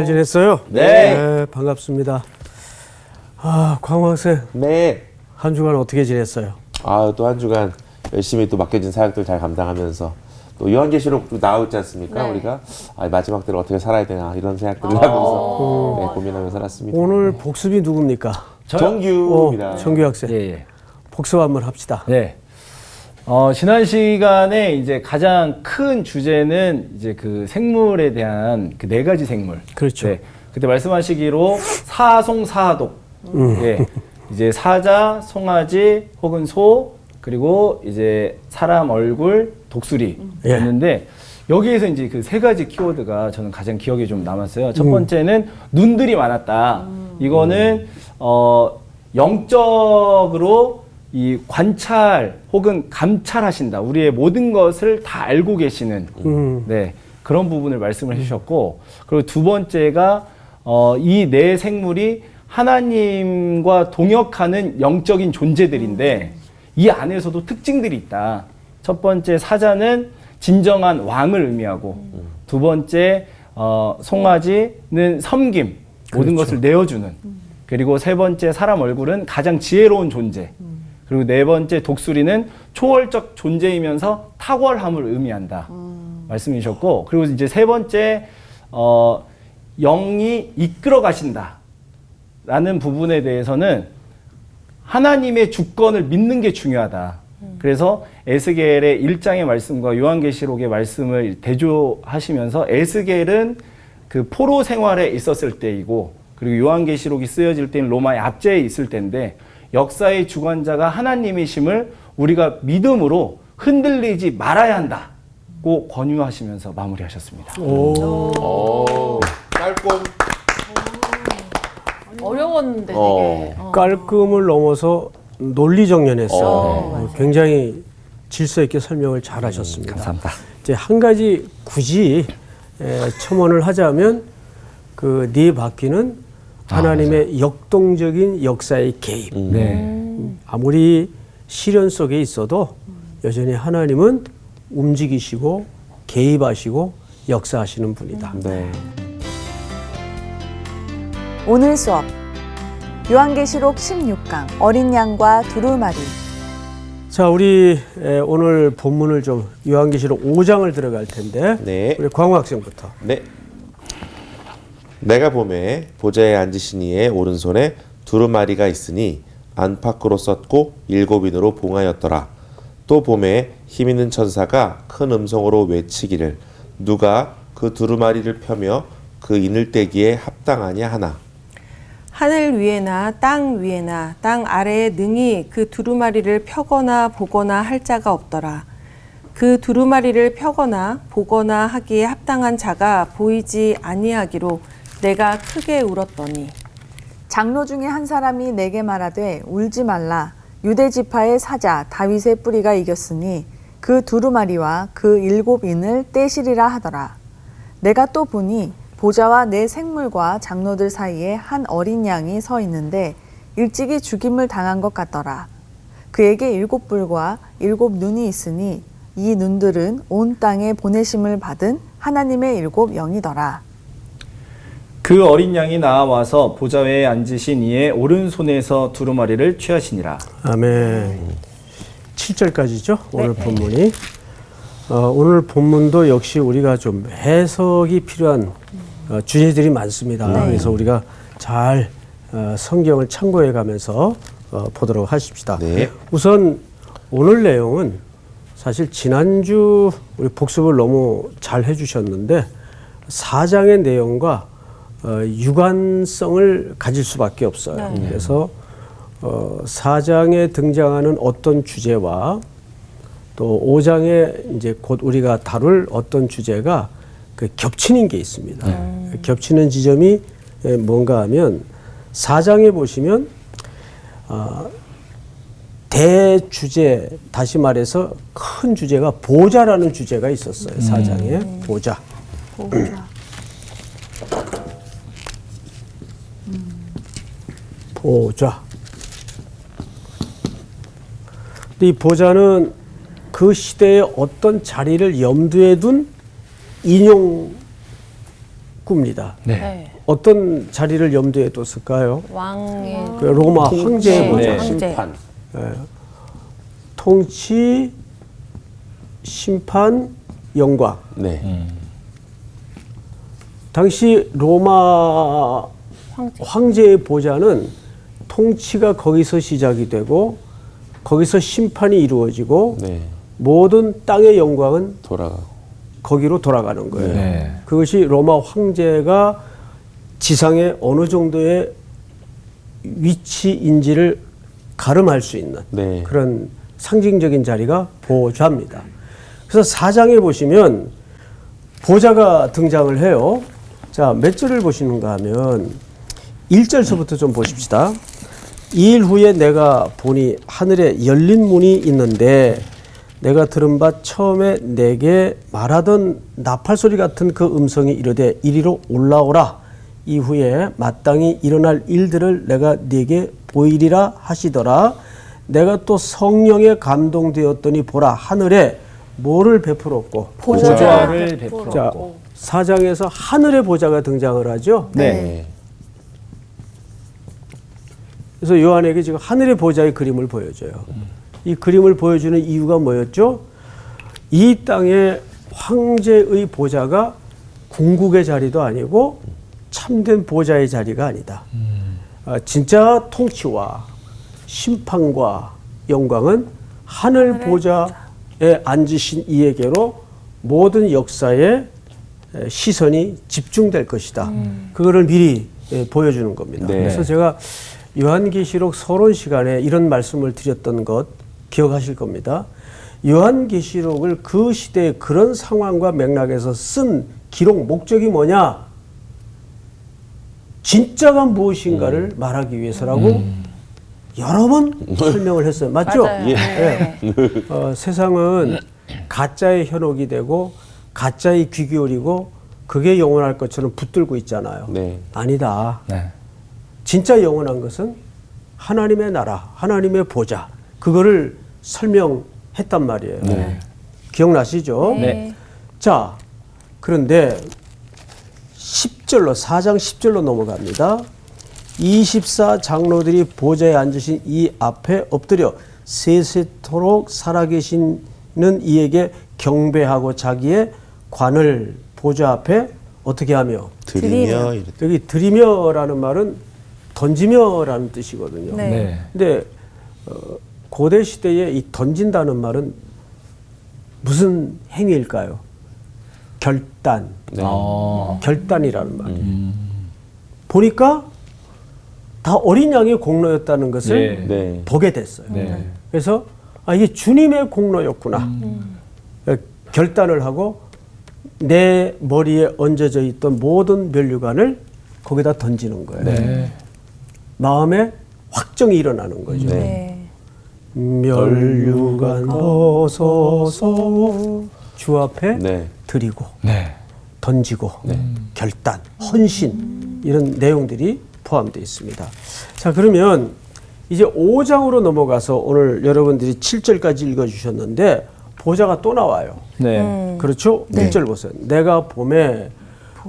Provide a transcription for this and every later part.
잘 지냈어요? 네. 반갑습니다. 광호 학생. 네. 한 주간 어떻게 지냈어요? 또 한 주간 열심히 또 맡겨진 사역들 잘 감당하면서 또 요한계시록 나오지 않습니까? 네. 우리가 마지막 때를 어떻게 살아야 되나 이런 생각들을 하면서 고민하며 살았습니다. 오늘 복습이 누굽니까? 정규입니다. 정규 학생. 예. 복습 한번 합시다. 네. 지난 시간에 이제 가장 큰 주제는 이제 그 생물에 대한 그 네 가지 생물. 그렇죠. 네. 그때 말씀하시기로 사송사독. 예. 이제 사자, 송아지 혹은 소 그리고 이제 사람 얼굴, 독수리였는데 여기에서 이제 그 세 가지 키워드가 저는 가장 기억에 좀 남았어요. 첫 번째는 눈들이 많았다. 이거는 영적으로 이 관찰 혹은 감찰하신다. 우리의 모든 것을 다 알고 계시는 네, 그런 부분을 말씀을 해주셨고, 그리고 두 번째가 이 네 생물이 하나님과 동역하는 영적인 존재들인데 이 안에서도 특징들이 있다. 첫 번째 사자는 진정한 왕을 의미하고, 두 번째 송아지는 섬김, 모든 것을 내어주는, 그리고 세 번째 사람 얼굴은 가장 지혜로운 존재, 그리고 네 번째 독수리는 초월적 존재이면서 탁월함을 의미한다 말씀해 주셨고, 그리고 이제 세 번째 영이 이끌어 가신다 라는 부분에 대해서는 하나님의 주권을 믿는 게 중요하다. 그래서 에스겔의 1장의 말씀과 요한계시록의 말씀을 대조하시면서 에스겔은 그 포로 생활에 있었을 때이고, 그리고 요한계시록이 쓰여질 때는 로마의 압제에 있을 때인데, 역사의 주관자가 하나님이심을 우리가 믿음으로 흔들리지 말아야 한다고 권유하시면서 마무리하셨습니다. 깔끔. 어려웠는데 되게. 깔끔을 넘어서 논리정연했어요. 굉장히 질서 있게 설명을 잘 하셨습니다. 감사합니다. 이제 한 가지 굳이 첨언을 하자면 그 네 바퀴는 하나님의 역동적인 역사의 개입. 아무리 시련 속에 있어도 여전히 하나님은 움직이시고 개입하시고 역사하시는 분이다. 네. 오늘 수업 요한계시록 16강 어린 양과 두루마리. 자, 우리 오늘 본문을 좀 요한계시록 5장을 들어갈 텐데 네. 우리 광호 학생부터. 네. 내가 보매 보좌에 앉으신 이의 오른손에 두루마리가 있으니 안팎으로 썼고 7인으로 봉하였더라. 또 보매 힘있는 천사가 큰 음성으로 외치기를 누가 그 두루마리를 펴며 그 인을 떼기에 합당하냐 하나. 하늘 위에나 땅 위에나 땅 아래에 능히 그 두루마리를 펴거나 보거나 할 자가 없더라. 그 두루마리를 펴거나 보거나 하기에 합당한 자가 보이지 아니하기로 내가 크게 울었더니. 장로 중에 한 사람이 내게 말하되 울지 말라. 유대 지파의 사자 다윗의 뿌리가 이겼으니 그 두루마리와 그 7인을 떼시리라 하더라. 내가 또 보니 보좌와 네 생물과 장로들 사이에 한 어린 양이 서 있는데 일찍이 죽임을 당한 것 같더라. 그에게 7뿔과 7눈이 있으니 이 눈들은 온 땅에 보내심을 받은 하나님의 7 영이더라. 그 어린 양이 나와서 보좌에 앉으신 이의 오른손에서 두루마리를 취하시니라. 아멘. 7절까지죠. 오늘 본문이. 오늘 본문도 역시 우리가 좀 해석이 필요한 주제들이 많습니다. 그래서 우리가 잘 성경을 참고해 가면서 보도록 하십시다. 네. 우선 오늘 내용은 사실 지난주 우리 복습을 너무 잘 해주셨는데 4장의 내용과 유관성을 가질 수밖에 없어요. 그래서 4장에 등장하는 어떤 주제와 또 5장에 이제 곧 우리가 다룰 어떤 주제가 그 겹치는 게 있습니다. 겹치는 지점이 뭔가 하면 4장에 보시면 대주제, 다시 말해서 큰 주제가 보좌라는 주제가 있었어요. 4장에 보좌. 보좌. 이 보좌는 그 시대의 어떤 자리를 염두에 둔 인용 꿉니다. 네. 어떤 자리를 염두에 뒀을까요? 왕의 그 로마 황제의 네. 보좌. 황제. 심판. 통치, 심판, 영광. 네. 당시 로마 황제의 보좌는 통치가 거기서 시작이 되고 거기서 심판이 이루어지고 네. 모든 땅의 영광은 돌아가고. 거기로 돌아가는 거예요. 네. 그것이 로마 황제가 지상에 어느 정도의 위치인지를 가름할 수 있는 네. 그런 상징적인 자리가 보좌입니다. 그래서 4장에 보시면 보좌가 등장을 해요. 자, 몇 절을 보시는가 하면 1절서부터 좀 보십시다. 2일 후에 내가 보니 하늘에 열린 문이 있는데 내가 들은 바 처음에 내게 말하던 나팔 소리 같은 그 음성이 이르되 이리로 올라오라. 이후에 마땅히 일어날 일들을 내가 네게 보이리라 하시더라. 내가 또 성령에 감동되었더니 보라 하늘에 뭐를 베풀었고 보좌를 베풀었고. 자, 4장에서 하늘의 보좌가 등장을 하죠. 네. 그래서 요한에게 지금 하늘의 보좌의 그림을 보여줘요. 이 그림을 보여주는 이유가 뭐였죠? 이 땅의 황제의 보좌가 궁극의 자리도 아니고 참된 보좌의 자리가 아니다. 진짜 통치와 심판과 영광은 하늘 보좌에 앉으신 이에게로 모든 역사의 시선이 집중될 것이다. 그거를 미리 보여주는 겁니다. 네. 그래서 제가 요한계시록 서론 시간에 이런 말씀을 드렸던 것 기억하실 겁니다. 요한계시록을 그 시대의 그런 상황과 맥락에서 쓴 기록 목적이 뭐냐? 진짜가 무엇인가를 말하기 위해서라고 여러 번 설명을 했어요. 맞죠? 맞아요. 예. 네. 세상은 가짜의 현혹이 되고 가짜의 귀 기울이고 그게 영원할 것처럼 붙들고 있잖아요. 네. 아니다. 네. 진짜 영원한 것은 하나님의 나라, 하나님의 보좌, 그거를 설명했단 말이에요. 기억나시죠? 네. 자, 그런데 10절로 4장 10절로 넘어갑니다. 24 장로들이 보좌에 앉으신 이 앞에 엎드려 세세토록 살아계시는 이에게 경배하고 자기의 관을 보좌 앞에 어떻게 하며 드리며 이랬다. 여기 드리며라는 말은 던지며라는 뜻이거든요. 네. 네. 근데 고대 시대에 이 던진다는 말은 무슨 행위일까요? 결단, 네. 결단이라는 말이에요. 보니까 다 어린 양의 공로였다는 것을 네. 보게 됐어요. 네. 그래서 이게 주님의 공로였구나. 결단을 하고 내 머리에 얹어져 있던 모든 면류관을 거기다 던지는 거예요. 네. 마음에 확정이 일어나는 거죠. 네. 면류관 벗어서 주 앞에 네. 드리고 네. 던지고 결단, 헌신 이런 내용들이 포함되어 있습니다. 자, 그러면 이제 5장으로 넘어가서 오늘 여러분들이 7절까지 읽어주셨는데 보좌가 또 나와요. 네. 그렇죠? 1절 보세요. 내가 봄에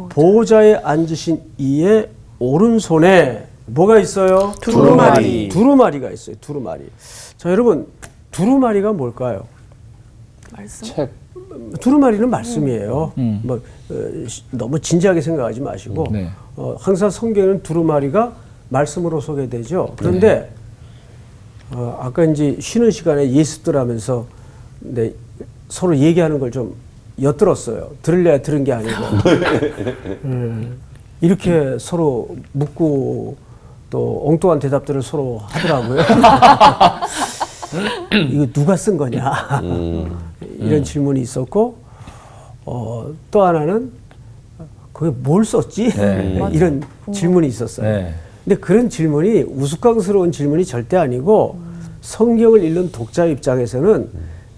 보좌에 앉으신 이의 오른손에 뭐가 있어요? 두루마리. 두루마리가 있어요. 두루마리. 자, 여러분 두루마리가 뭘까요? 책. 두루마리는 말씀이에요. 너무 진지하게 생각하지 마시고 네. 항상 성경에는 두루마리가 말씀으로 소개되죠. 그런데 아까 이제 쉬는 시간에 예습들 하면서 네, 서로 얘기하는 걸 좀 엿들었어요. 들을래야 들은 게 아니고 이렇게 서로 묻고 또 엉뚱한 대답들을 서로 하더라고요. 이거 누가 쓴 거냐 이런 질문이 있었고 또 하나는 그게 뭘 썼지 이런 질문이 있었어요. 네. 근데 그런 질문이 우스꽝스러운 질문이 절대 아니고 성경을 읽는 독자 입장에서는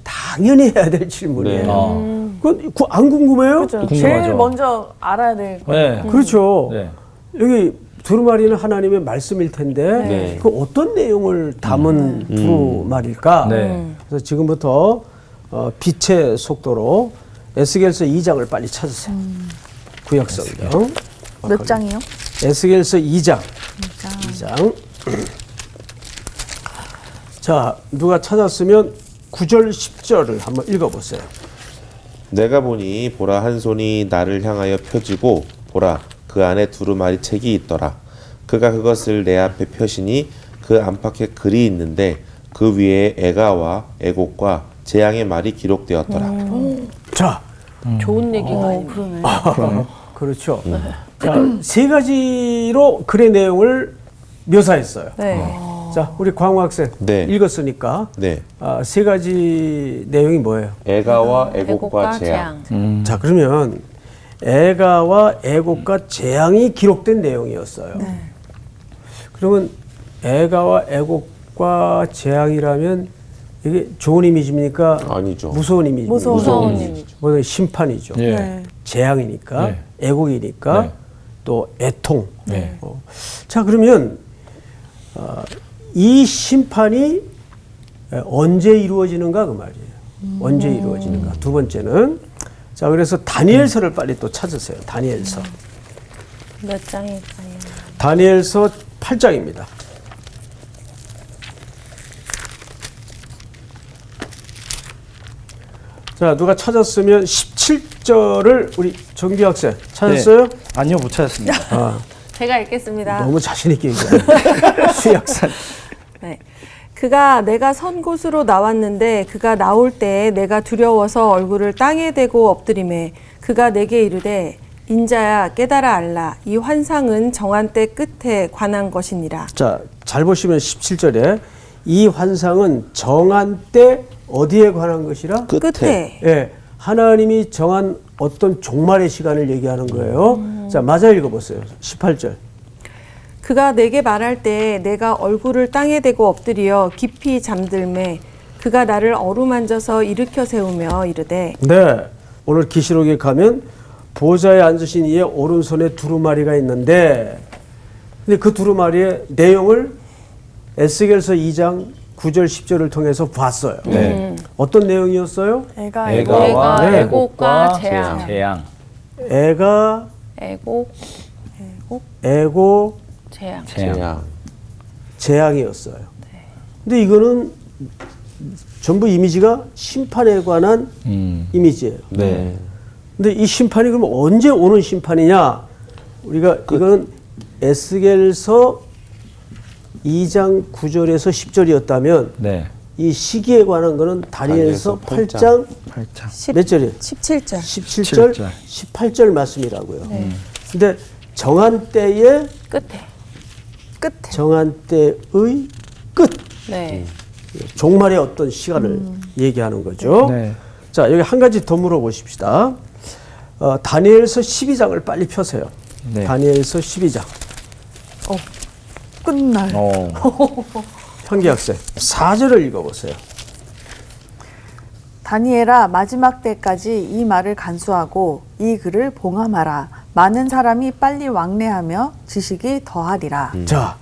당연히 해야 될 질문이에요. 그건 안 궁금해요? 그렇죠. 궁금하죠. 제일 먼저 알아야 될 거. 네. 그렇죠. 네. 여기 두루마리는 하나님의 말씀일 텐데 네. 그 어떤 내용을 담은 두루마리일까? 네. 그래서 지금부터 빛의 속도로 에스겔서 2장을 빨리 찾으세요. 구약 성경. 몇 장이요? 에스겔서 2장. 2장. 자, 누가 찾았으면 9절 10절을 한번 읽어보세요. 내가 보니 보라 한 손이 나를 향하여 펴지고 보라 그 안에 두루마리 책이 있더라. 그가 그것을 내 앞에 펴시니 그 안팎에 글이 있는데 그 위에 애가와 애곡과 재앙의 말이 기록되었더라. 자, 좋은 얘기가 아니네. 그렇죠. 자, 세 가지로 글의 내용을 묘사했어요. 네. 자, 우리 광우 학생 네. 읽었으니까 네. 세 가지 내용이 뭐예요? 애가와 애곡과 애곡과 재앙. 재앙. 자, 그러면 애가와 애곡과 재앙이 기록된 내용이었어요. 그러면 애가와 애곡과 재앙이라면 이게 좋은 이미지입니까? 아니죠. 무서운 이미지입니까? 무서운 이미지. 뭐 심판이죠. 예. 네. 재앙이니까, 네. 애곡이니까, 네. 또 애통. 네. 자, 그러면 이 심판이 언제 이루어지는가 그 말이에요. 언제 이루어지는가. 두 번째는 자, 그래서 다니엘서를 빨리 또 찾으세요. 다니엘서. 몇 장일까요? 다니엘서 8장입니다. 자, 누가 찾았으면 17절을 우리 정규 학생 찾았어요? 아니요, 못 찾았습니다. 아, 제가 읽겠습니다. 너무 자신 있게 얘기해. 수약산. 네. 그가 내가 선 곳으로 나왔는데 그가 나올 때에 내가 두려워서 얼굴을 땅에 대고 엎드리매 그가 내게 이르되 인자야 깨달아 알라 이 환상은 정한 때 끝에 관한 것이니라. 자, 잘 보시면 17절에 이 환상은 정한 때 어디에 관한 것이라? 끝에. 예, 하나님이 정한 어떤 종말의 시간을 얘기하는 거예요. 자, 맞아 읽어보세요. 18절. 그가 내게 말할 때 내가 얼굴을 땅에 대고 엎드려 깊이 잠들매 그가 나를 어루만져서 일으켜 세우며 이르되 네, 오늘 계시록에 가면 보좌에 앉으신 이의 오른손에 두루마리가 있는데, 근데 그 두루마리의 내용을 에스겔서 2장 9절 10절을 통해서 봤어요. 네. 어떤 내용이었어요? 애가 애가, 네. 애곡과 재앙. 재앙. 애가 애곡, 애고 재앙. 재앙. 재앙이었어요. 근데 이거는 전부 이미지가 심판에 관한 이미지예요. 네. 근데 이 심판이 그럼 언제 오는 심판이냐? 우리가 이거는 에스겔서 2장 9절에서 10절이었다면 네. 이 시기에 관한 거는 다니엘서 다니엘서 8장 8장. 몇 절이에요? 17절. 17절, 18절 말씀이라고요. 근데 정한 때의 끝에. 끝에. 정한 때의 끝, 네. 종말의 어떤 시간을 얘기하는 거죠. 네. 자, 여기 한 가지 더 물어보십시다. 다니엘서 12장을 빨리 펴세요. 네. 다니엘서 12장. 끝날. 현기 학생 4절을 읽어보세요. 다니엘아 마지막 때까지 이 말을 간수하고 이 글을 봉함하라. 많은 사람이 빨리 왕래하며 지식이 더하리라. 자,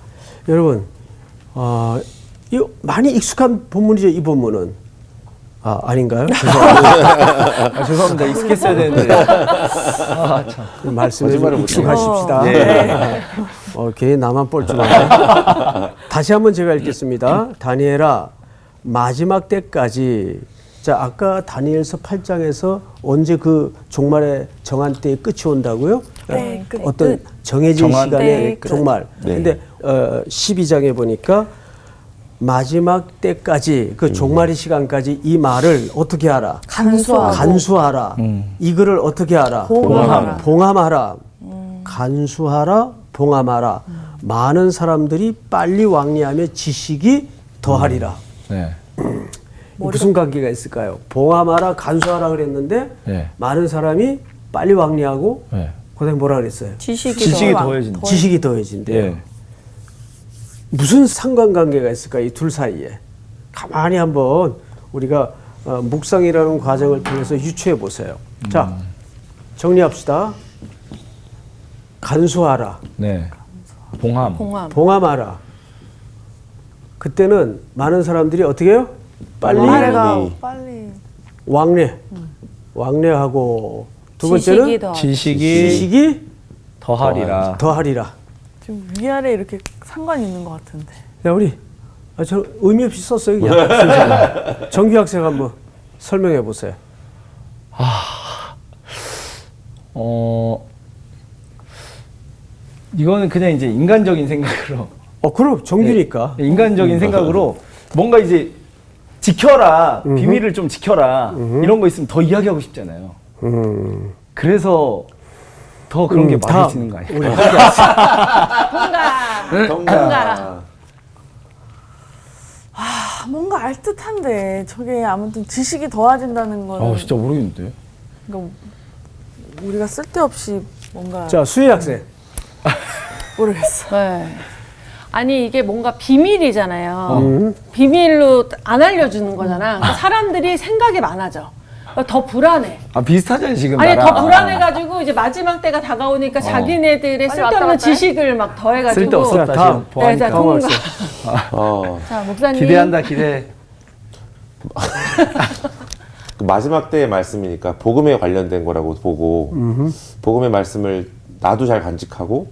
여러분, 이거 많이 익숙한 본문이죠, 이 본문은. 아닌가요? 죄송합니다. 익숙했어야 되는데. 아, 참. 그 말씀에 거짓말을 좀 익숙하십시다. 네. 괜히 나만 뻘쭘하네. 다시 한번 제가 읽겠습니다. 다니엘아, 마지막 때까지. 자, 아까 다니엘서 8장에서 언제 그 종말의 정한 때의 끝이 온다고요? 네, 끝. 어떤 정해진 정한 시간의 때의 끝. 종말. 네. 근데 12장에 보니까 마지막 때까지 그 종말의 시간까지 이 말을 어떻게 하라? 간수하고. 간수하라. 이 글을 어떻게 하라? 봉함하라. 봉함하라. 간수하라. 봉함하라. 많은 사람들이 빨리 왕래하며 지식이 더하리라. 네. 무슨 관계가 있을까요? 봉함하라, 간수하라 그랬는데 네. 많은 사람이 빨리 왕래하고 네. 그다음에 뭐라 그랬어요? 지식이 더해진다. 지식이 더해진대요. 예. 무슨 상관관계가 있을까 이 둘 사이에? 가만히 한번 우리가 묵상이라는 과정을 통해서 유추해 보세요. 자, 정리합시다. 간수하라, 네. 봉함. 봉함. 봉함하라. 그때는 많은 사람들이 어떻게 해요? 빨리 빨리. 왕래하고 두 번째는 지식이 더하리라. 더하리라. 지금 위아래 이렇게 상관이 있는 것 같은데. 야 우리 저 의미 없이 썼어요 그냥. 정규 학생 한번 설명해 보세요. 이거는 그냥 이제 인간적인 생각으로. 그럼 정규니까. 네, 인간적인 생각으로 뭔가 이제 지켜라, 비밀을 좀 지켜라, 이런 거 있으면 더 이야기하고 싶잖아요. 그래서 더 그런 게 많아지는 거 아니에요? 동가. 뭔가 알듯한데 저게 아무튼 지식이 더해진다는 거는 진짜 모르겠는데. 그러니까 우리가 쓸데없이 뭔가 자 수희 학생. 모르겠어. 네. 아니 이게 뭔가 비밀이잖아요. 비밀로 안 알려주는 거잖아. 그러니까 사람들이 생각이 많아져. 그러니까 더 불안해. 비슷하잖아요, 지금. 아니 나랑. 더 불안해가지고 이제 마지막 때가 다가오니까 자기네들의 왔다 쓸데없는 갔다 해? 지식을 막 더해가지고. 쓸데없었다, 다음. 지금 보아니까. 자, 통과. 자, 목사님. 기대한다, 기대. 그 마지막 때의 말씀이니까 복음에 관련된 거라고 보고 복음의 말씀을 나도 잘 간직하고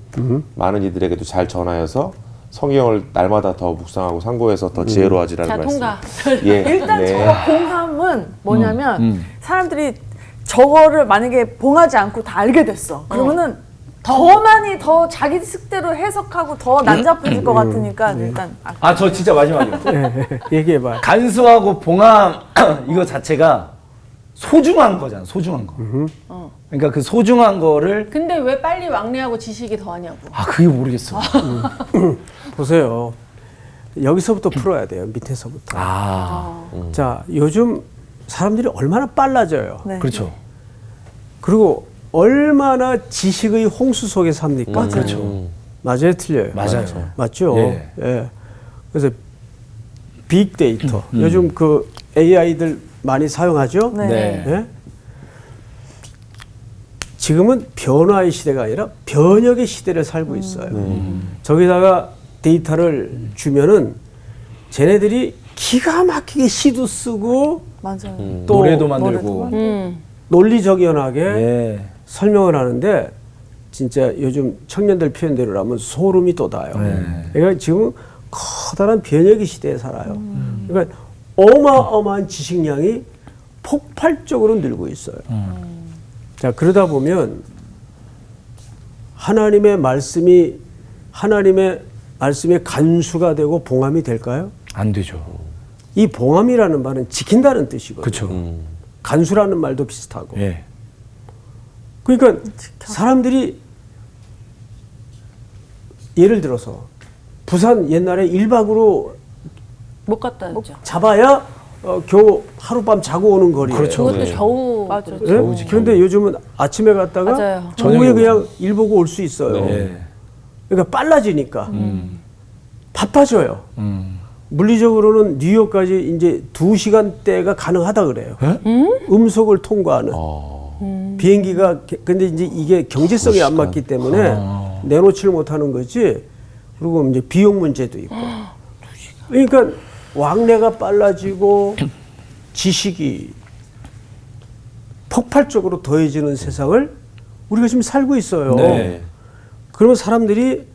많은 이들에게도 잘 전하여서 성경을 날마다 더 묵상하고 상고해서 더 지혜로워지라는 자, 말씀. 통과. 예, 일단 네. 저거 봉함은 뭐냐면 사람들이 저거를 만약에 봉하지 않고 다 알게 됐어. 그러면은 더 많이 더 자기 식대로 해석하고 더 난잡해질 것 같으니까 일단 저 진짜 마지막이요. 얘기해봐. 간수하고 봉함 이거 자체가 소중한 거잖아, 소중한 거. 그러니까 그 소중한 거를 근데 왜 빨리 왕래하고 지식이 더하냐고. 그게 모르겠어. 보세요. 여기서부터 풀어야 돼요. 밑에서부터. 자 요즘 사람들이 얼마나 빨라져요. 네. 그렇죠. 그리고 얼마나 지식의 홍수 속에 삽니까? 그렇죠. 맞아요, 틀려요? 맞아요. 맞죠. 예. 예. 그래서 빅데이터 요즘 그 AI들 많이 사용하죠. 네. 네. 예? 지금은 변화의 시대가 아니라 변혁의 시대를 살고 있어요. 저기다가 데이터를 주면은 쟤네들이 기가 막히게 시도 쓰고 맞아요. 또 노래도 만들고. 논리적연하게 예. 설명을 하는데 진짜 요즘 청년들 표현대로 하면 소름이 돋아요. 그러니까 지금 커다란 변혁의 시대에 살아요. 그러니까 어마어마한 지식량이 폭발적으로 늘고 있어요. 자 그러다 보면 하나님의 말씀이 간수가 되고 봉함이 될까요? 안 되죠. 이 봉함이라는 말은 지킨다는 뜻이거든요. 그렇죠. 간수라는 말도 비슷하고. 예. 그러니까 사람들이 예를 들어서 부산 옛날에 1박으로 못 갔다 왔죠. 잡아야 겨우 하룻밤 자고 오는 거리예요. 그렇죠. 그것도 네. 겨우. 맞아. 예? 그런데 요즘은 아침에 갔다가 맞아요. 오후에 그냥 일 보고 올 수 있어요. 네. 그러니까 빨라지니까 바빠져요. 물리적으로는 뉴욕까지 이제 2시간대가 가능하다 그래요. 음속을 통과하는 비행기가 근데 이제 이게 경제성이 안 맞기 때문에 내놓지를 못하는 거지. 그리고 이제 비용 문제도 있고. 그러니까 왕래가 빨라지고 지식이 폭발적으로 더해지는 세상을 우리가 지금 살고 있어요. 네. 그러면 사람들이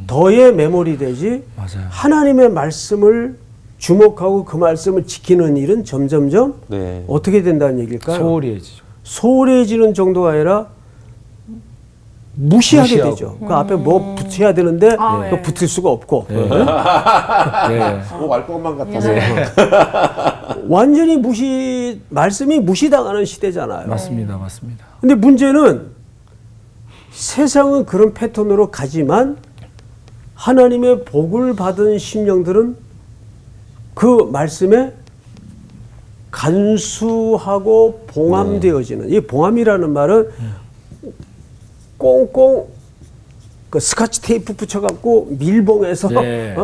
더의 메모리 되지 맞아요. 하나님의 말씀을 주목하고 그 말씀을 지키는 일은 점점점 네. 어떻게 된다는 얘기일까요? 소홀해지죠. 소홀해지는 정도가 아니라 무시하게 무시하고. 되죠. 그 앞에 뭐 붙여야 되는데 아, 또 예. 붙을 수가 없고 네. 알 것만 같아서. 완전히 말씀이 무시당하는 시대잖아요. 맞습니다, 맞습니다. 근데 문제는 세상은 그런 패턴으로 가지만 하나님의 복을 받은 심령들은 그 말씀에 간수하고 봉함되어지는 이 봉함이라는 말은 꽁꽁 그 스카치 테이프 붙여갖고 밀봉해서 네.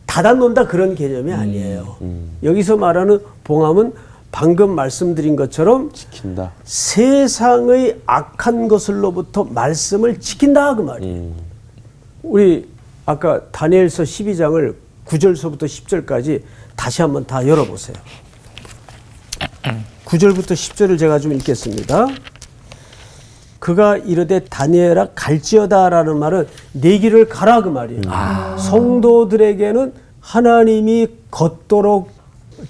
닫아놓는다 그런 개념이 아니에요. 여기서 말하는 봉함은 방금 말씀드린 것처럼 지킨다. 세상의 악한 것을로부터 말씀을 지킨다 그 말이에요. 우리 아까 다니엘서 12장을 9절서부터 10절까지 다시 한번 다 열어보세요. 9절부터 10절을 제가 좀 읽겠습니다. 그가 이르되 다니엘아 갈지어다라는 말은 내 길을 가라 그 말이에요. 성도들에게는 하나님이 걷도록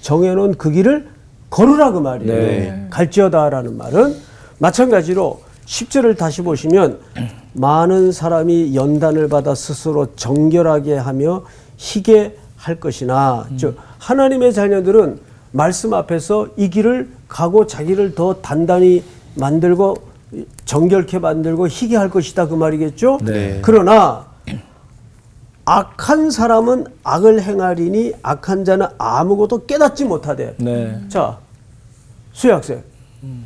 정해놓은 그 길을 걸으라 그 말이에요. 네. 갈지어다라는 말은 마찬가지로 10절을 다시 보시면 많은 사람이 연단을 받아 스스로 정결하게 하며 희게 할 것이나 즉 하나님의 자녀들은 말씀 앞에서 이 길을 가고 자기를 더 단단히 만들고 정결케 만들고 희게 할 것이다 그 말이겠죠. 네. 그러나 악한 사람은 악을 행하리니 악한 자는 아무것도 깨닫지 못하되. 네. 자, 수혜학생.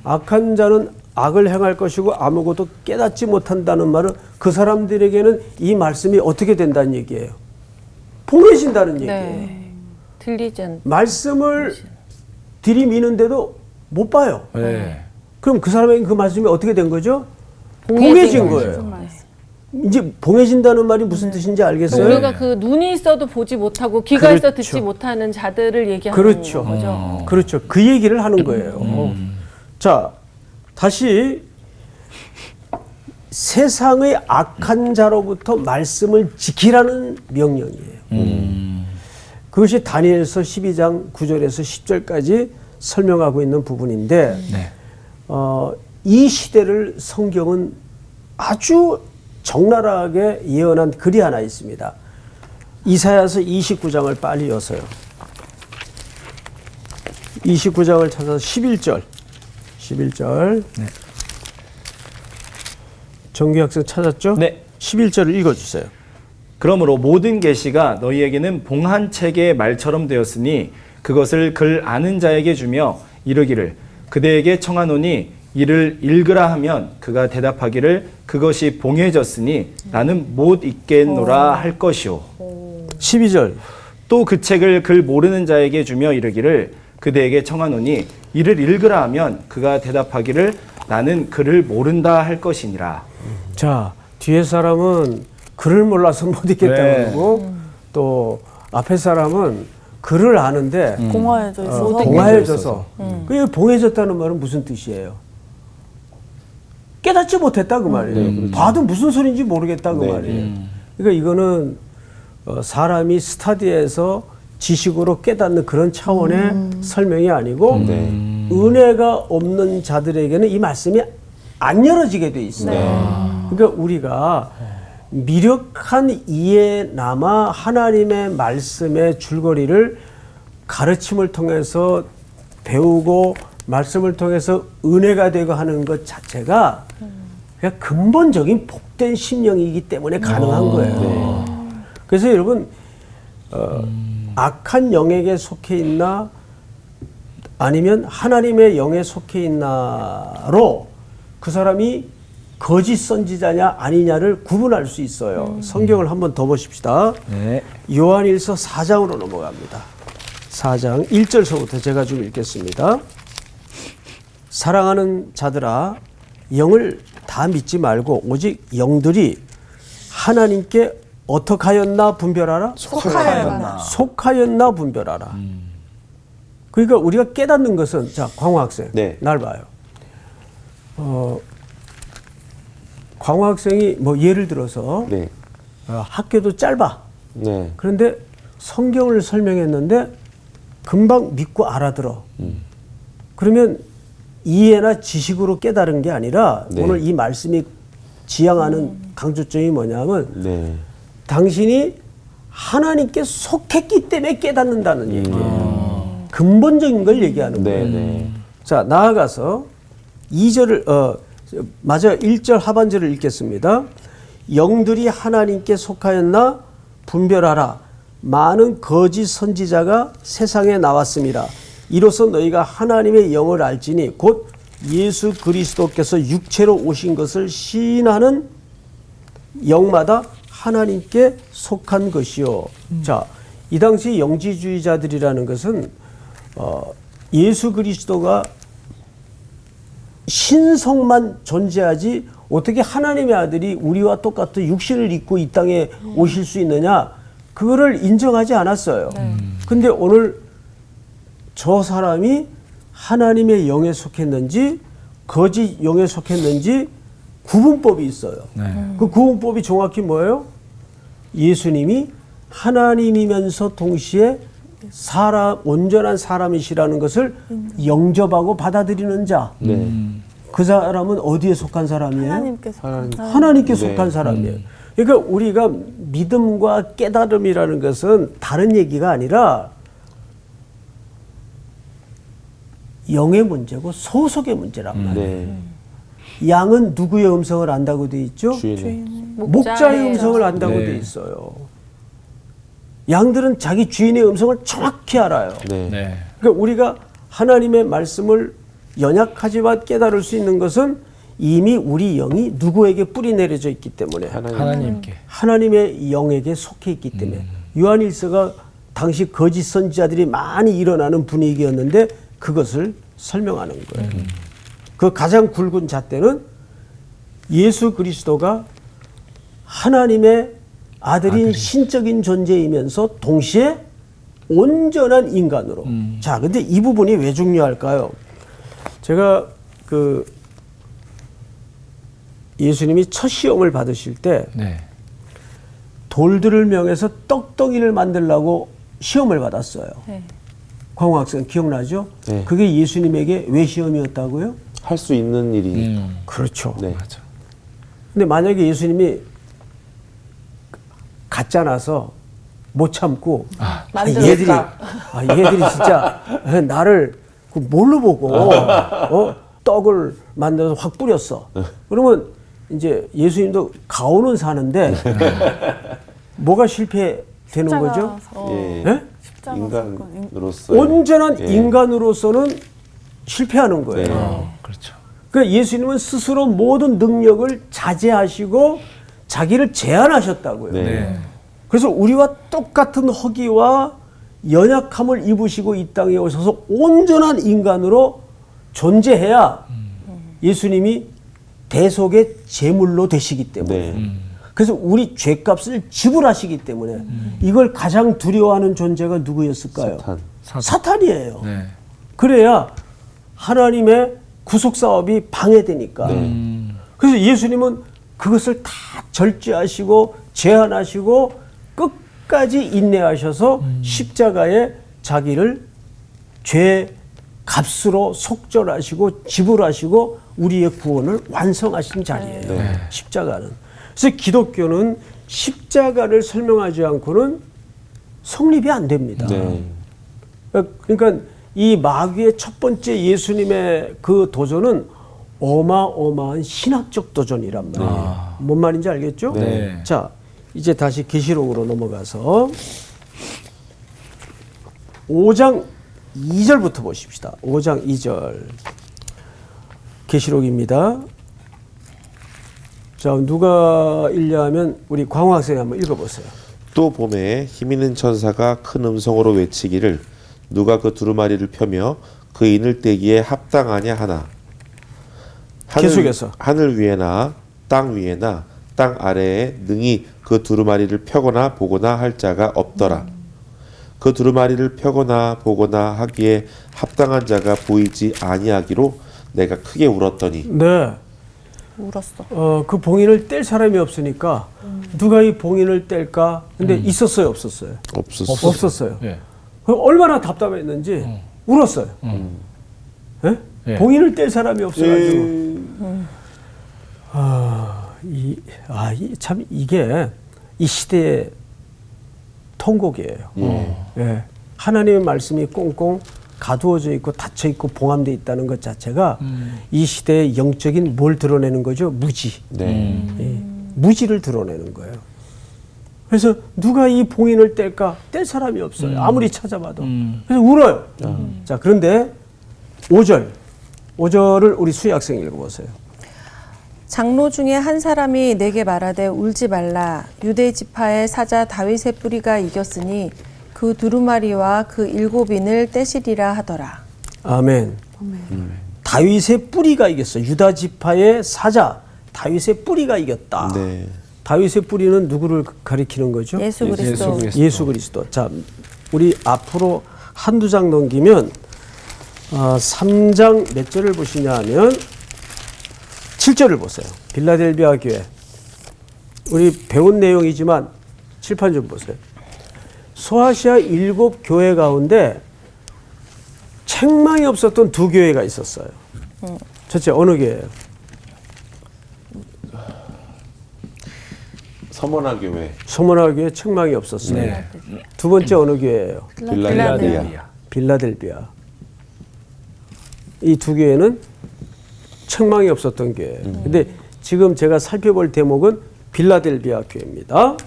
악한 자는 악을 행할 것이고 아무것도 깨닫지 못한다는 말은 그 사람들에게는 이 말씀이 어떻게 된다는 얘기예요. 봉해진다는 얘기예요. 네. 들리지 않. 말씀을 들이미는데도 못 봐요. 네. 그럼 그 사람에게 그 말씀이 어떻게 된 거죠? 봉해진 봉해진 거죠. 거예요. 이제 봉해진다는 말이 무슨 뜻인지 알겠어요? 우리가 그 눈이 있어도 보지 못하고 귀가 그렇죠. 있어 듣지 못하는 자들을 얘기하는 그렇죠. 거죠. 그렇죠. 그 얘기를 하는 거예요. 자, 다시 세상의 악한 자로부터 말씀을 지키라는 명령이에요. 그것이 다니엘서 12장 9절에서 10절까지 설명하고 있는 부분인데 네. 이 시대를 성경은 아주 적나라하게 예언한 글이 하나 있습니다. 이사야서 29장을 빨리 여서요. 29장을 찾아서 11절. 네. 정규 학생 찾았죠? 네. 11절을 읽어주세요. 그러므로 모든 계시가 너희에게는 봉한 책의 말처럼 되었으니 그것을 글 아는 자에게 주며 이르기를 그대에게 청하노니 이를 읽으라 하면 그가 대답하기를 그것이 봉해졌으니 나는 못 읽겠노라 할 것이요. 12절. 또 그 책을 글 모르는 자에게 주며 이르기를 그대에게 청하노니 이를 읽으라 하면 그가 대답하기를 나는 글을 모른다 할 것이니라. 자, 뒤에 사람은 글을 몰라서 못 읽겠다고 네. 그러고 또 앞에 사람은 글을 아는데 공허해져 있어서 봉해져서. 그 봉해졌다는 말은 무슨 뜻이에요? 깨닫지 못했다 그 말이에요. 봐도 무슨 소리인지 모르겠다 그 네. 말이에요. 그러니까 이거는 사람이 스타디에서 지식으로 깨닫는 그런 차원의 설명이 아니고 네. 은혜가 없는 자들에게는 이 말씀이 안 열어지게 돼 있어요. 그러니까 우리가 미력한 이해나마 하나님의 말씀의 줄거리를 가르침을 통해서 배우고 말씀을 통해서 은혜가 되고 하는 것 자체가 그냥 근본적인 복된 심령이기 때문에 가능한 거예요. 그래서 여러분 악한 영에게 속해 있나 아니면 하나님의 영에 속해 있나로 그 사람이 거짓 선지자냐 아니냐를 구분할 수 있어요. 성경을 한번 더 보십시다. 네. 요한일서 4장으로 넘어갑니다. 4장 1절서부터 제가 좀 읽겠습니다. 사랑하는 자들아 영을 다 믿지 말고 오직 영들이 하나님께 어떻게 하였나 분별하라? 속하였나 분별하라. 그러니까 우리가 깨닫는 것은 자 광호 학생 네. 날 봐요. 광호 학생이 뭐 예를 들어서 네. 학교도 짧아. 네. 그런데 성경을 설명했는데 금방 믿고 알아들어. 그러면 이해나 지식으로 깨달은 게 아니라 네. 오늘 이 말씀이 지향하는 강조점이 뭐냐면 네. 당신이 하나님께 속했기 때문에 깨닫는다는 얘기예요. 근본적인 걸 얘기하는 거예요. 네. 네. 자, 나아가서 2절을 맞아 1절 하반절을 읽겠습니다. 영들이 하나님께 속하였나 분별하라. 많은 거짓 선지자가 세상에 나왔습니다. 이로써 너희가 하나님의 영을 알지니 곧 예수 그리스도께서 육체로 오신 것을 시인하는 영마다 하나님께 속한 것이요. 자, 이 당시 영지주의자들이라는 것은 예수 그리스도가 신성만 존재하지 어떻게 하나님의 아들이 우리와 똑같은 육신을 입고 이 땅에 오실 수 있느냐 그거를 인정하지 않았어요. 근데 오늘 저 사람이 하나님의 영에 속했는지 거짓 영에 속했는지 구분법이 있어요. 그 구분법이 정확히 뭐예요? 예수님이 하나님이면서 동시에 온전한 사람이시라는 것을 영접하고 받아들이는 자. 그 사람은 어디에 속한 사람이에요? 하나님께 네. 속한 사람이에요. 그러니까 우리가 믿음과 깨달음이라는 것은 다른 얘기가 아니라 영의 문제고 소속의 문제란 말이에요. 네. 양은 누구의 음성을 안다고 돼 있죠? 주인의. 목자의 음성을 안다고 네. 돼 있어요. 양들은 자기 주인의 음성을 정확히 알아요. 네. 네. 그러니까 우리가 하나님의 말씀을 연약하지만 깨달을 수 있는 것은 이미 우리 영이 누구에게 뿌리 내려져 있기 때문에 하나님께. 하나님의 영에게 속해 있기 때문에 요한일서가 당시 거짓 선지자들이 많이 일어나는 분위기였는데 그것을 설명하는 거예요. 그 가장 굵은 잣대는 예수 그리스도가 하나님의 아들인 신적인 존재이면서 동시에 온전한 인간으로. 자, 근데 이 부분이 왜 중요할까요? 제가 그 예수님이 첫 시험을 받으실 때 네. 돌들을 명해서 떡덩이를 만들려고 시험을 받았어요. 네. 광호학생 기억나죠? 네. 그게 예수님에게 왜 시험이었다고요? 할 수 있는 일이. 그렇죠. 네. 맞아. 근데 만약에 예수님이 가짜 나서 못 참고 얘들이 진짜 나를 그 뭘로 보고 떡을 만들어서 확 뿌렸어. 그러면 이제 예수님도 가오는 사는데 뭐가 실패되는 거죠? 예. 예? 인간으로서 온전한 예. 인간으로서는 실패하는 거예요. 네. 그렇죠. 그러니까 예수님은 스스로 모든 능력을 자제하시고 자기를 제한하셨다고요. 네. 그래서 우리와 똑같은 허기와 연약함을 입으시고 이 땅에 오셔서 온전한 인간으로 존재해야 예수님이 대속의 제물로 되시기 때문에 네. 그래서 우리 죄값을 지불하시기 때문에 이걸 가장 두려워하는 존재가 누구였을까요? 사탄이에요. 네. 그래야 하나님의 구속 사업이 방해되니까. 그래서 예수님은 그것을 다 절제하시고 제한하시고 끝까지 인내하셔서 십자가에 자기를 죄 값으로 속절하시고 지불하시고 우리의 구원을 완성하신 자리예요. 네. 십자가는. 그래서 기독교는 십자가를 설명하지 않고는 성립이 안 됩니다. 네. 그러니까 이 마귀의 첫 번째 예수님의 그 도전은 어마어마한 신학적 도전이란 말이에요. 뭔 말인지 알겠죠? 네. 자, 이제 다시 계시록으로 넘어가서 5장 2절부터 보십시다. 5장 2절 계시록입니다. 자, 누가 읽냐면 우리 광호 학생이 한번 읽어보세요. 또 봄에 힘있는 천사가 큰 음성으로 외치기를 누가 그 두루마리를 펴며 그 인을 떼기에 합당하냐 하나. 계속해서. 하늘 위에나 땅 위에나 땅 아래에 능히 그 두루마리를 펴거나 보거나 할 자가 없더라. 그 두루마리를 펴거나 보거나 하기에 합당한 자가 보이지 아니하기로 내가 크게 울었더니. 네. 울었어. 그 봉인을 뗄 사람이 없으니까 누가 이 봉인을 뗄까? 근데 있었어요, 없었어요? 없었어요. 없었어요. 예. 얼마나 답답했는지 울었어요. 예? 예. 봉인을 뗄 사람이 없어가지고. 참 이게 이 시대의 통곡이에요. 예. 하나님의 말씀이 꽁꽁 가두어져 있고 닫혀 있고 봉함되어 있다는 것 자체가 이 시대의 영적인 뭘 드러내는 거죠? 무지. 네. 예. 무지를 드러내는 거예요. 그래서 누가 이 봉인을 뗄까? 뗄 사람이 없어요. 아무리 찾아봐도. 그래서 울어요. 자, 그런데 5절을 우리 수희 학생 읽어보세요. 장로 중에 한 사람이 내게 말하되 울지 말라. 유대 지파의 사자 다윗의 뿌리가 이겼으니 그 두루마리와 그 7인을 떼시리라 하더라. 아멘. 다윗의 뿌리가 이겼어. 유다 지파의 사자 다윗의 뿌리가 이겼다. 네. 다윗의 뿌리는 누구를 가리키는 거죠? 예수 그리스도. 예수 그리스도. 자, 우리 앞으로 한두 장 넘기면 3장 몇 절을 보시냐 하면 7절을 보세요. 빌라델비아 교회. 우리 배운 내용이지만 칠판 좀 보세요. 소아시아 7교회 가운데 책망이 없었던 2교회가 있었어요. 첫째 어느 교회예요? 서머나 교회, 소모나 교회 책망이 없었어요. 네. 두 번째 어느 교회예요? 빌라델비아. 빌라델비아. 이 2교회는 책망이 없었던 교회예요. 근데 지금 제가 살펴볼 대목은 빌라델비아 교회입니다.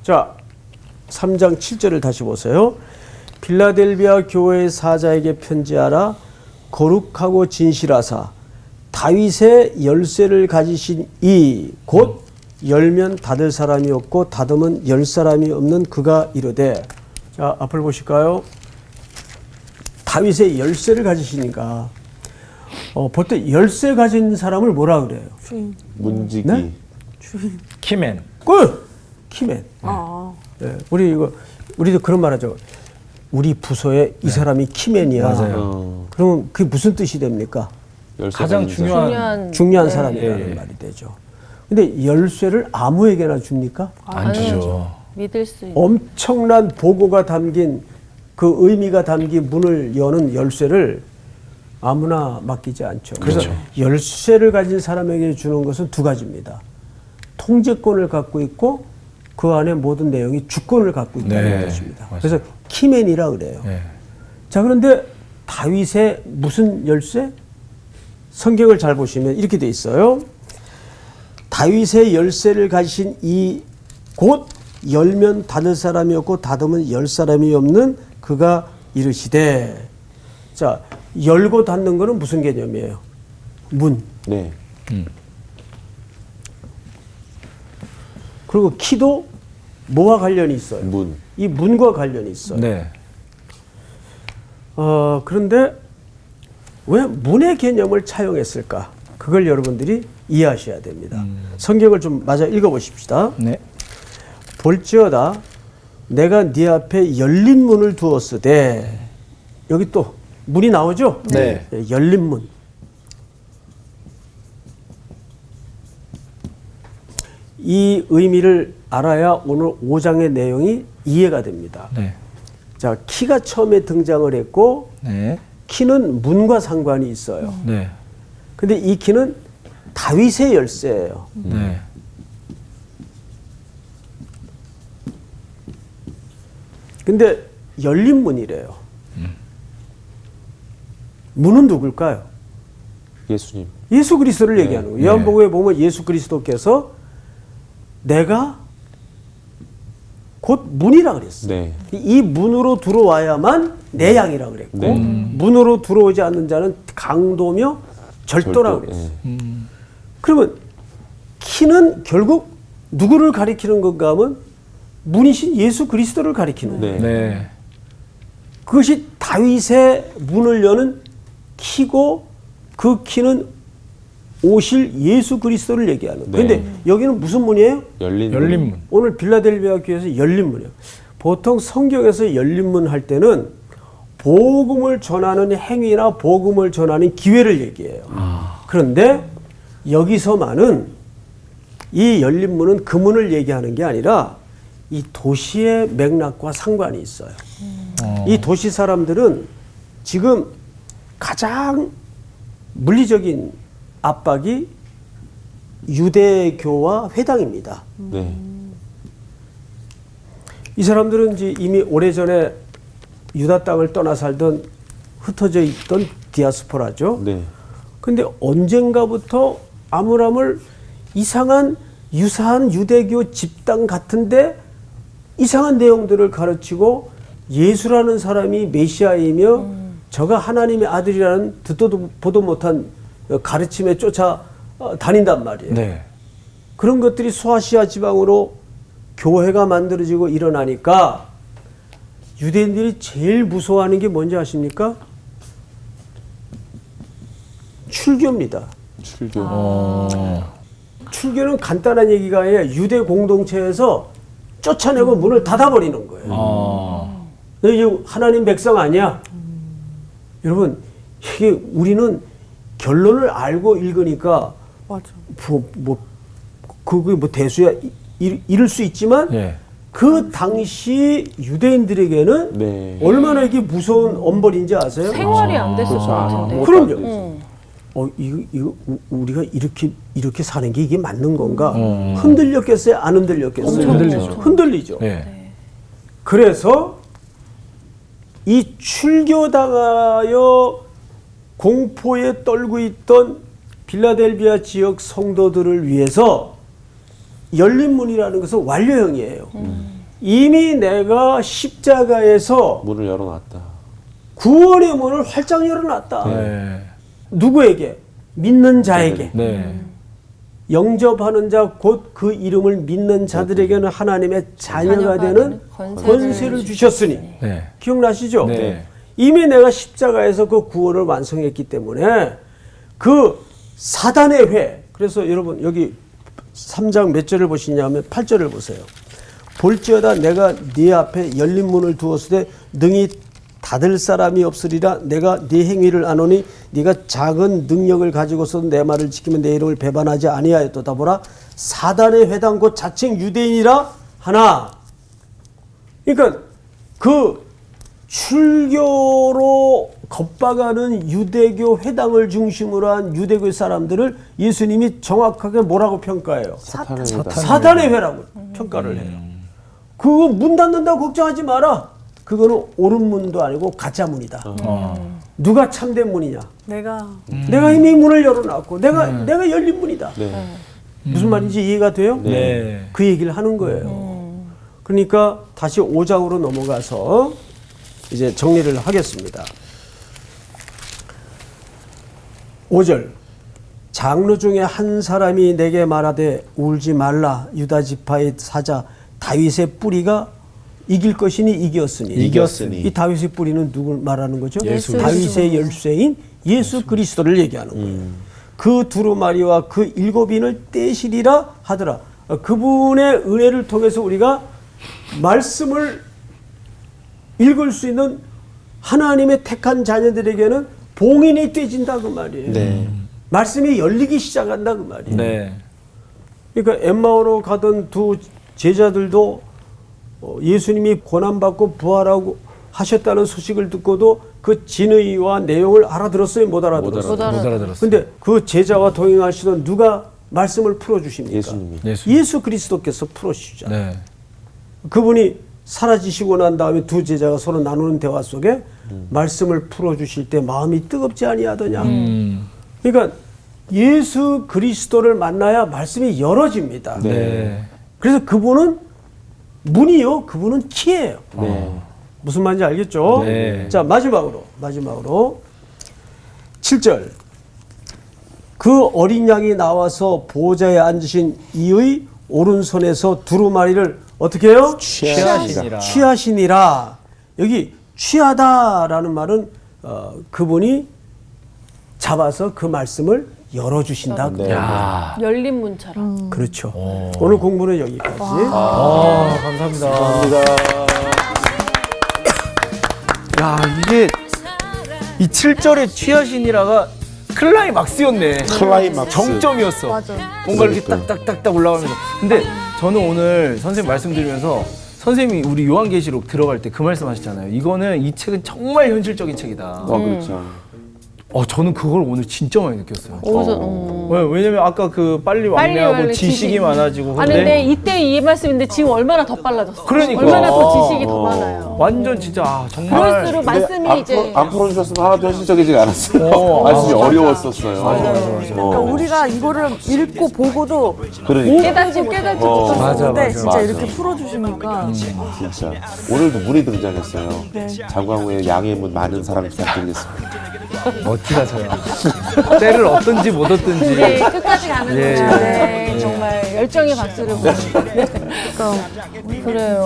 자, 3장 7절을 다시 보세요. 빌라델비아 교회의 사자에게 편지하라. 거룩하고 진실하사 다윗의 열쇠를 가지신 이 곧 열면 닫을 사람이 없고 닫으면 열 사람이 없는 그가 이르되. 자, 앞을 보실까요? 다윗의 열쇠를 가지시니까 보통 열쇠 가진 사람을 뭐라 그래요? 문지기. 네? 키맨. 꿀! 키맨. 네. 우리도 그런 말 하죠. 우리 부서에 이 사람이 키맨이야. 맞아요. 그럼 그게 무슨 뜻이 됩니까? 열쇠 가장 가진 중요한 중요한 네. 사람이라는 예. 말이 되죠. 근데 열쇠를 아무에게나 줍니까? 안 주죠. 믿을 수 있는. 엄청난 보고가 담긴 그 의미가 담긴 문을 여는 열쇠를 아무나 맡기지 않죠. 그래서 그렇죠. 열쇠를 가진 사람에게 주는 것은 2가지입니다. 통제권을 갖고 있고 그 안에 모든 내용이 주권을 갖고 있다는 네, 것입니다. 맞아요. 그래서 키맨이라 그래요. 네. 자, 그런데 다윗의 무슨 열쇠? 성경을 잘 보시면 이렇게 돼 있어요. 다윗의 열쇠를 가지신 이 곧 열면 닫을 사람이 없고 닫으면 열 사람이 없는 그가 이르시되. 자, 열고 닫는 거는 무슨 개념이에요? 문. 네. 그리고 키도 뭐와 관련이 있어요? 문. 이 문과 관련이 있어요. 네. 그런데 왜 문의 개념을 차용했을까? 그걸 여러분들이 이해하셔야 됩니다. 성경을 좀 마저 읽어보십시다. 네. 볼지어다 내가 네 앞에 열린 문을 두었으되. 여기 또 문이 나오죠? 네. 열린 문. 이 의미를 알아야 오늘 5장의 내용이 이해가 됩니다. 네. 자, 키가 처음에 등장을 했고 네. 키는 문과 상관이 있어요. 네. 근데 이 키는 다윗의 열쇠예요. 네. 근데 열린 문이래요. 문은 누굴까요? 예수님. 예수 그리스도를 얘기하는 거예요. 요한복음에 보면 예수 그리스도께서 내가 곧 문이라 그랬어요. 네. 이 문으로 들어와야만 내 양이라 그랬고 네. 문으로 들어오지 않는 자는 강도며 절도라 절도, 그랬어요. 예. 그러면 키는 결국 누구를 가리키는 건가 하면 문이신 예수 그리스도를 가리키는 거예요. 네. 네. 그것이 다윗의 문을 여는 키고 그 키는 오실 예수 그리스도를 얘기하는 거예요. 네. 그런데 여기는 무슨 문이에요? 열린 열린 문. 오늘 빌라델비아 교회에서 열린 문이에요. 보통 성경에서 열린 문 할 때는 복음을 전하는 행위나 복음을 전하는 기회를 얘기해요. 그런데 여기서만은 이 열린 문은 그 문을 얘기하는 게 아니라 이 도시의 맥락과 상관이 있어요. 이 도시 사람들은 지금 가장 물리적인 압박이 유대교와 회당입니다. 네. 이 사람들은 이제 이미 오래전에 유다 땅을 떠나 살던 흩어져 있던 디아스포라죠. 네. 근데 언젠가부터 아무람을 이상한 유사한 유대교 집단 같은데 이상한 내용들을 가르치고 예수라는 사람이 메시아이며 저가 하나님의 아들이라는 듣도 보도 못한 가르침에 쫓아 다닌단 말이에요. 네. 그런 것들이 소아시아 지방으로 교회가 만들어지고 일어나니까 유대인들이 제일 무서워하는 게 뭔지 아십니까? 출교입니다. 출교. 출교는 간단한 얘기가 아니라 유대 공동체에서 쫓아내고 문을 닫아버리는 거예요. 너 이제 하나님 백성 아니야? 여러분, 이게 우리는 결론을 알고 읽으니까 맞아. 그게 뭐 대수야 이럴 수 있지만 예. 그 당시 유대인들에게는 네. 얼마나 이게 무서운 엄벌인지 아세요? 생활이 안 됐을 것 같은데. 그럼요. 이거 우리가 이렇게 사는 게 이게 맞는 건가? 흔들렸겠어요? 안 흔들렸겠어요? 흔들리죠. 흔들리죠. 예. 그래서 이 출교당하여 공포에 떨고 있던 빌라델비아 지역 성도들을 위해서 열린 문이라는 것은 완료형이에요. 이미 내가 십자가에서 문을 열어놨다. 구원의 문을 활짝 열어놨다. 네. 누구에게? 믿는 자에게. 네. 영접하는 자 곧 그 이름을 믿는 자들에게는 하나님의 자녀가 되는 권세를 주셨으니. 네. 기억나시죠? 네. 이미 내가 십자가에서 그 구원을 완성했기 때문에 그 사단의 회. 그래서 여러분 여기 3장 몇 절을 보시냐면 8절을 보세요. 볼지어다 내가 네 앞에 열린 문을 두었으되 능히 닫을 사람이 없으리라. 내가 네 행위를 아노니 네가 작은 능력을 가지고서도 내 말을 지키면 내 이름을 배반하지 아니하였도다. 보라 사단의 회당 곧 자칭 유대인이라 하나. 그러니까 그 출교로 겁박하는 유대교 회당을 중심으로 한 유대교 사람들을 예수님이 정확하게 뭐라고 평가해요? 사단의 회라고 평가를 해요. 그거 문 닫는다고 걱정하지 마라. 그거는 옳은 문도 아니고 가짜 문이다. 누가 참된 문이냐? 내가 이미 문을 열어놨고 내가 열린 문이다. 네. 무슨 말인지 이해가 돼요? 네. 그 얘기를 하는 거예요. 그러니까 다시 5장으로 넘어가서 이제 정리를 하겠습니다. 5절 장로 중에 한 사람이 내게 말하되 울지 말라. 유다 지파의 사자 다윗의 뿌리가 이길 것이니 이겼으니. 이 다윗의 뿌리는 누굴 말하는 거죠? 예수 다윗의 열쇠인 예수 그리스도를 얘기하는 거예요. 그 두루마리와 그 7인을 떼시리라 하더라. 그분의 은혜를 통해서 우리가 말씀을 읽을 수 있는 하나님의 택한 자녀들에게는 봉인이 떼진다 그 말이에요. 네. 말씀이 열리기 시작한다 그 말이에요. 네. 그러니까 엠마오로 가던 두 제자들도 예수님이 고난받고 부활하고 하셨다는 소식을 듣고도 그 진의와 내용을 알아들었어요? 못 알아들었어요? 못 알아들었어요. 근데 그 제자와 동행하시던 누가 말씀을 풀어주십니까? 예수님이. 예수 그리스도께서 풀어주시잖아요. 네. 그분이 사라지시고 난 다음에 두 제자가 서로 나누는 대화 속에 말씀을 풀어주실 때 마음이 뜨겁지 아니하더냐. 그러니까 예수 그리스도를 만나야 말씀이 열어집니다. 네. 그래서 그분은 문이요, 그분은 키예요. 네. 무슨 말인지 알겠죠? 네. 자, 마지막으로 7절. 그 어린 양이 나와서 보좌에 앉으신 이의 오른손에서 두루마리를 어떻게 해요? 취하시니라. 취하시니라. 여기 취하다라는 말은 그분이 잡아서 그 말씀을 열어주신다. 네. 야. 열린 문처럼. 그렇죠. 오늘 공부는 여기까지. 감사합니다. 야, 이게 이 7절의 취하시니라가 클라이막스였네. 클라이막스. 정점이었어. 맞아. 뭔가 이렇게 그러니까. 딱딱딱딱 올라가면서. 근데 저는 오늘 선생님 말씀 드리면서 선생님이 우리 요한계시록 들어갈 때 그 말씀 하셨잖아요. 이거는 이 책은 정말 현실적인 책이다. 그렇죠. 저는 그걸 오늘 진짜 많이 느꼈어요. 어디서? 왜냐면 아까 그 빨리 왕래하고 지식이 많아지고 아니 근데 이때 이 말씀인데 지금 얼마나 더 빨라졌어. 그러니까. 얼마나 더 지식이 더 많아요. 완전 진짜 정말 그럴수록 말씀이 이제 안 풀어주셨으면 하나도 현실적이지 않았어요. 말씀이 어려웠었어요. 그러니까 우리가 이거를 읽고 보고도 그러니까. 깨닫지 못했어. 맞아. 진짜 맞아. 이렇게 풀어주시니까 진짜. 오늘도 문이 등장했어요. 장광후의 양의 문 많은 사랑 부탁드리겠습니다. 멋지다 저야. 때를 얻든지 못 얻든지. 근데 끝까지 가는 예, 거야. 예. 네, 정말 열정의 박수를 보는. 그래요.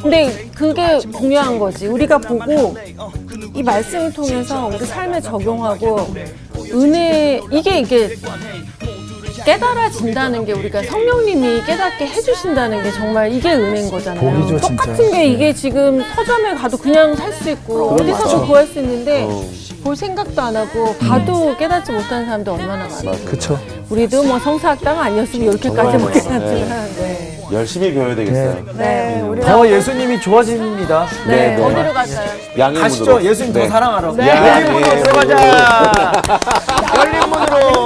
근데 그게 중요한 거지. 우리가 보고 이 말씀을 통해서 우리 삶에 적용하고 은혜 이게 깨달아진다는 게 우리가 성령님이 깨닫게 해주신다는 게 정말 이게 은혜인 거잖아요. 복이죠, 똑같은 진짜. 게 이게 지금 서점에 가도 그냥 살 수 있고 어디서도 구할 수 있는데 볼 생각도 안 하고 봐도 깨닫지 못하는 사람도 얼마나 많아요. 그렇죠. 우리도 뭐 성사학당 아니었으면 이렇게까지 못 깨닫지만 네. 열심히 배워야 되겠어요. 네, 우리 더 예수님이 좋아집니다. 네, 네. 어디로 갈까요? 양의 가시죠. 문으로. 예수님 네. 더 사랑하러. 네. 열린 문으로 들어가자. 열린 문으로.